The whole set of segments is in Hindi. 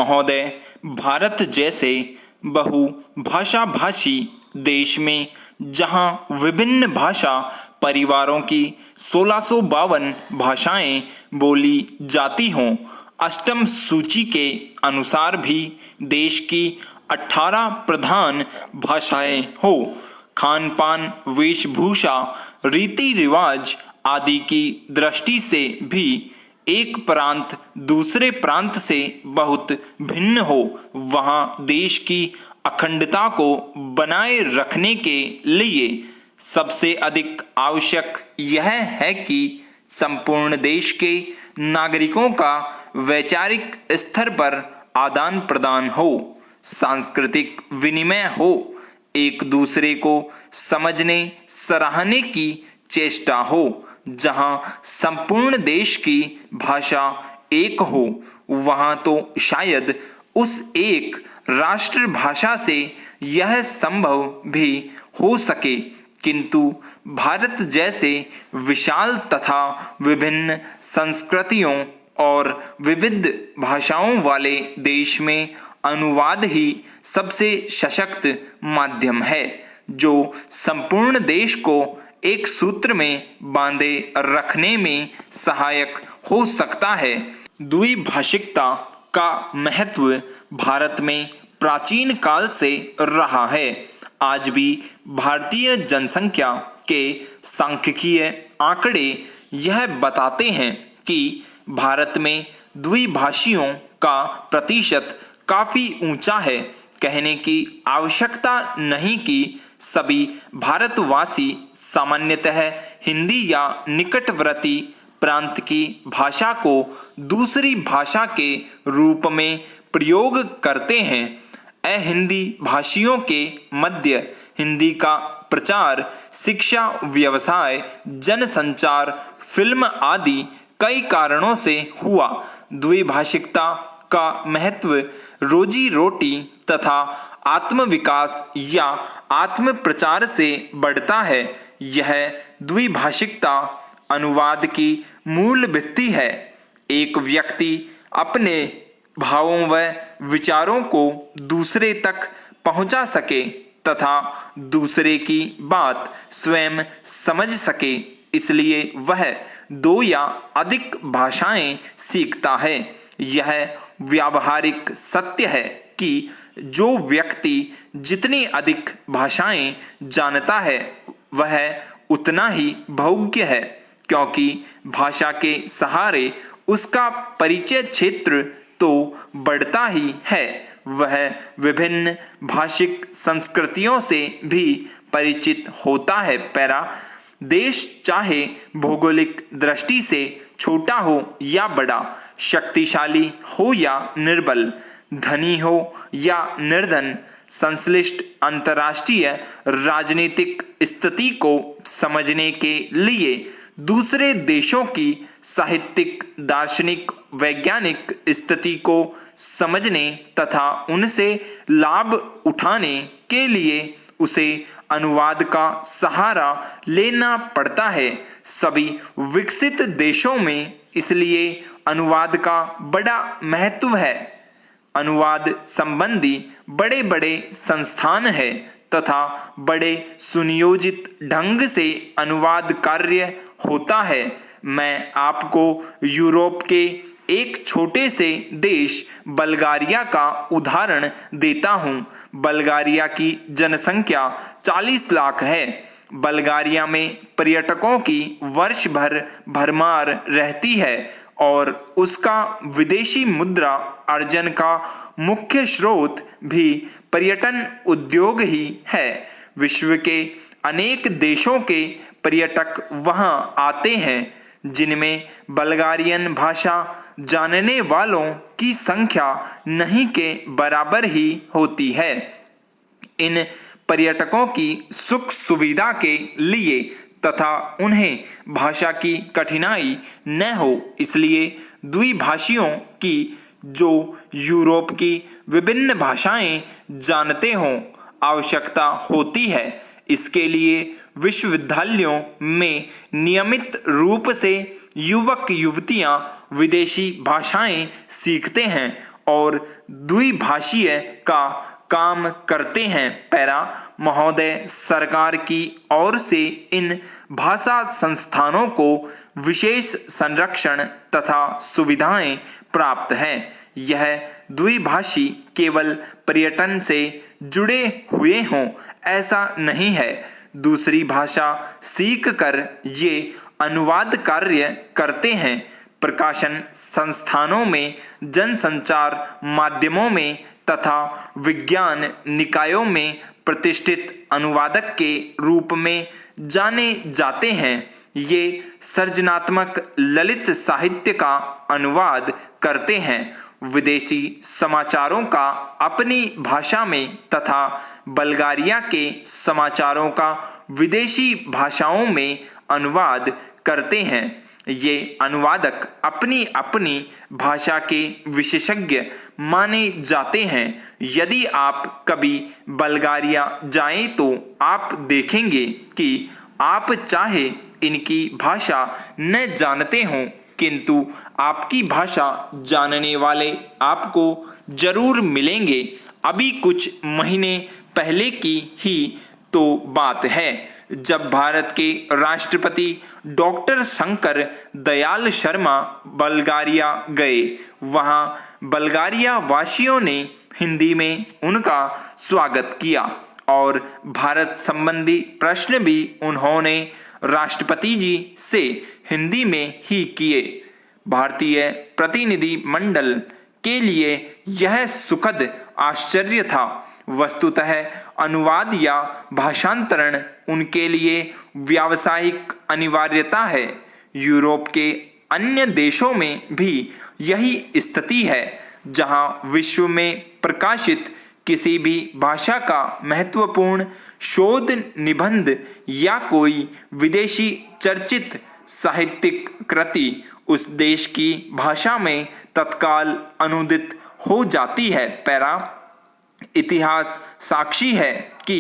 महोदय, भारत जैसे बहुभाषा भाषी देश में जहां विभिन्न भाषा परिवारों की 1652 भाषाएं बोली जाती हों, अष्टम सूची के अनुसार भी देश की 18 प्रधान भाषाएं हो, खान पान, वेशभूषा, रीति रिवाज आदि की दृष्टि से भी एक प्रांत दूसरे प्रांत से बहुत भिन्न हो, वहाँ देश की अखंडता को बनाए रखने के लिए सबसे अधिक आवश्यक यह है कि संपूर्ण देश के नागरिकों का वैचारिक स्तर पर आदान प्रदान हो, सांस्कृतिक विनिमय हो, एक दूसरे को समझने सराहने की चेष्टा हो। जहां संपूर्ण देश की भाषा एक हो, वहां तो शायद उस एक राष्ट्रभाषा से यह संभव भी हो सके, किंतु भारत जैसे विशाल तथा विभिन्न संस्कृतियों और विविध भाषाओं वाले देश में अनुवाद ही सबसे सशक्त माध्यम है, जो संपूर्ण देश को एक सूत्र में बांधे रखने में सहायक हो सकता है। द्विभाषिकता का महत्व भारत में प्राचीन काल से रहा है। आज भी भारतीय जनसंख्या के सांख्यिकीय आंकड़े यह बताते हैं कि भारत में द्विभाषियों का प्रतिशत काफी ऊंचा है। कहने की आवश्यकता नहीं कि सभी भारतवासी सामान्यतः हिंदी या निकटवर्ती प्रांत की भाषा को दूसरी भाषा के रूप में प्रयोग करते हैं। अहिंदी भाषियों के मध्य हिंदी का प्रचार शिक्षा, व्यवसाय, जनसंचार, फिल्म आदि कई कारणों से हुआ। द्विभाषिकता का महत्व रोजी रोटी तथा आत्मविकास या आत्म प्रचार से बढ़ता है। यह द्विभाषिकता अनुवाद की मूल भित्ति है। एक व्यक्ति अपने भावों व विचारों को दूसरे तक पहुंचा सके तथा दूसरे की बात स्वयं समझ सके, इसलिए वह 2 या अधिक भाषाएं सीखता है। यह व्यावहारिक सत्य है कि जो व्यक्ति जितनी अधिक भाषाएं जानता है वह उतना ही भोग्य है, क्योंकि भाषा के सहारे उसका परिचय क्षेत्र तो बढ़ता ही है, वह विभिन्न भाषिक संस्कृतियों से भी परिचित होता है। देश चाहे भौगोलिक दृष्टि से छोटा हो या बड़ा, शक्तिशाली हो या निर्बल, धनी हो या निर्धन, संश्लिष्ट अंतर्राष्ट्रीय राजनीतिक स्थिति को समझने के लिए दूसरे देशों की साहित्यिक, दार्शनिक, वैज्ञानिक स्थिति को समझने तथा उनसे लाभ उठाने के लिए उसे अनुवाद का सहारा लेना पड़ता है। सभी विकसित देशों में इसलिए अनुवाद का बड़ा महत्व है। अनुवाद संबंधी बड़े बड़े संस्थान है तथा बड़े सुनियोजित ढंग से अनुवाद कार्य होता है। मैं आपको यूरोप के एक छोटे से देश बल्गारिया का उदाहरण देता हूँ। बल्गारिया की जनसंख्या 40 लाख है। बल्गारिया में पर्यटकों की वर्ष भर भरमार रहती है और उसका विदेशी मुद्रा अर्जन का मुख्य स्रोत भी पर्यटन उद्योग ही है। विश्व के अनेक देशों के पर्यटक वहां आते हैं, जिनमें बल्गारियन भाषा जानने वालों की संख्या नहीं के बराबर ही होती है। इन पर्यटकों की सुख सुविधा के लिए तथा उन्हें भाषा की कठिनाई न हो, इसलिए द्विभाषियों की जो यूरोप की विभिन्न भाषाएं जानते हों आवश्यकता होती है। इसके लिए विश्वविद्यालयों में नियमित रूप से युवक युवतियां विदेशी भाषाएं सीखते हैं और द्विभाषीय का काम करते हैं। पैरा महोदय, सरकार की ओर से इन भाषा संस्थानों को विशेष संरक्षण तथा सुविधाएं प्राप्त हैं। यह द्विभाषी केवल पर्यटन से जुड़े हुए हों ऐसा नहीं है। दूसरी भाषा सीख कर ये अनुवाद कार्य करते हैं। प्रकाशन संस्थानों में, जनसंचार माध्यमों में तथा विज्ञान निकायों में प्रतिष्ठित अनुवादक के रूप में जाने जाते हैं। ये सृजनात्मक ललित साहित्य का अनुवाद करते हैं। विदेशी समाचारों का अपनी भाषा में तथा बल्गारिया के समाचारों का विदेशी भाषाओं में अनुवाद करते हैं। ये अनुवादक अपनी अपनी भाषा के विशेषज्ञ माने जाते हैं। यदि आप कभी बल्गारिया जाएं तो आप देखेंगे कि आप चाहे इनकी भाषा न जानते हों, किंतु आपकी भाषा जानने वाले आपको जरूर मिलेंगे। अभी कुछ महीने पहले की ही तो बात है जब भारत के राष्ट्रपति डॉक्टर शंकर दयाल शर्मा बल्गारिया गए। वहां बल्गारिया वासियों ने हिंदी में उनका स्वागत किया और भारत संबंधी प्रश्न भी उन्होंने राष्ट्रपति जी से हिंदी में ही किए। भारतीय प्रतिनिधि मंडल के लिए यह सुखद आश्चर्य था। वस्तुतः अनुवाद या भाषांतरण उनके लिए व्यावसायिक अनिवार्यता है। यूरोप के अन्य देशों में भी यही स्थिति है। जहां विश्व में प्रकाशित किसी भी भाषा का महत्वपूर्ण शोध निबंध या कोई विदेशी चर्चित साहित्यिक कृति उस देश की भाषा में तत्काल अनुदित हो जाती है। पैरा इतिहास साक्षी है कि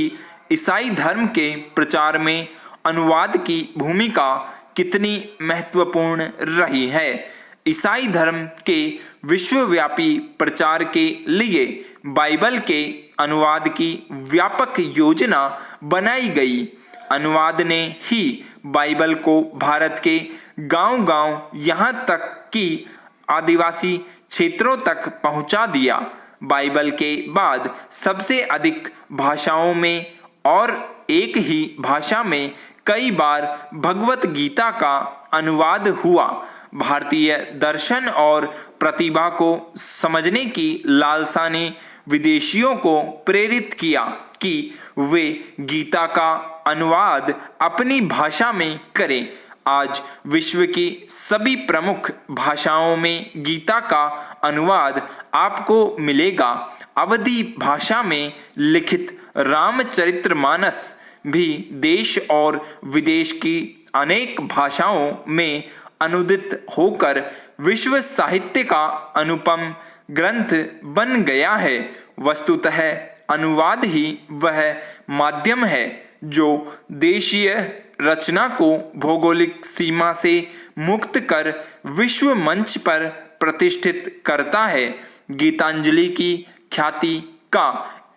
ईसाई धर्म के प्रचार में अनुवाद की भूमिका कितनी महत्वपूर्ण रही है। ईसाई धर्म के विश्वव्यापी प्रचार के लिए बाइबल के अनुवाद की व्यापक योजना बनाई गई। अनुवाद ने ही बाइबल को भारत के गांव-गांव यहाँ तक कि आदिवासी क्षेत्रों तक पहुंचा दिया। बाइबल के बाद सबसे अधिक भाषाओं में और एक ही भाषा में कई बार भगवत गीता का अनुवाद हुआ। भारतीय दर्शन और प्रतिभा को समझने की लालसा ने विदेशियों को प्रेरित किया कि वे गीता का अनुवाद अपनी भाषा में करें। आज विश्व की सभी प्रमुख भाषाओं में गीता का अनुवाद आपको मिलेगा। अवधी भाषा में लिखित रामचरितमानस भी देश और विदेश की अनेक भाषाओं में अनुदित होकर विश्व साहित्य का अनुपम ग्रंथ बन गया है। वस्तुतः अनुवाद ही वह माध्यम है जो देशीय रचना को भौगोलिक सीमा से मुक्त कर विश्व मंच पर प्रतिष्ठित करता है। गीतांजलि की ख्याति का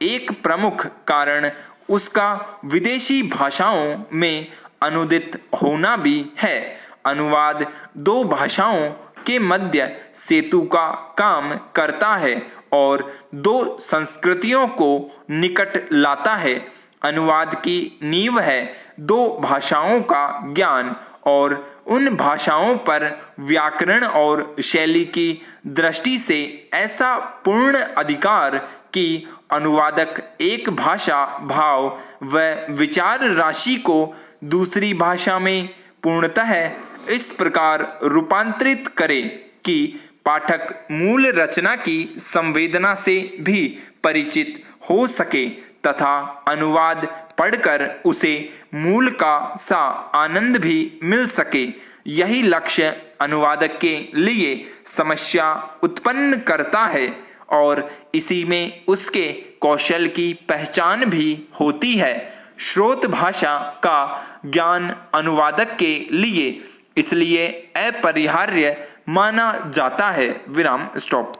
एक प्रमुख कारण उसका विदेशी भाषाओं में अनुदित होना भी है। अनुवाद दो भाषाओं के मध्य सेतु का काम करता है और दो संस्कृतियों को निकट लाता है। अनुवाद की नींव है दो भाषाओं का ज्ञान और उन भाषाओं पर व्याकरण और शैली की दृष्टि से ऐसा पूर्ण अधिकार कि अनुवादक एक भाषा भाव व विचार राशि को दूसरी भाषा में पूर्णतः इस प्रकार रूपांतरित करे कि पाठक मूल रचना की संवेदना से भी परिचित हो सके तथा अनुवाद पढ़कर उसे मूल का सा आनंद भी मिल सके। यही लक्ष्य अनुवादक के लिए समस्या उत्पन्न करता है और इसी में उसके कौशल की पहचान भी होती है। स्रोत भाषा का ज्ञान अनुवादक के लिए इसलिए अपरिहार्य माना जाता है। विराम स्टॉप।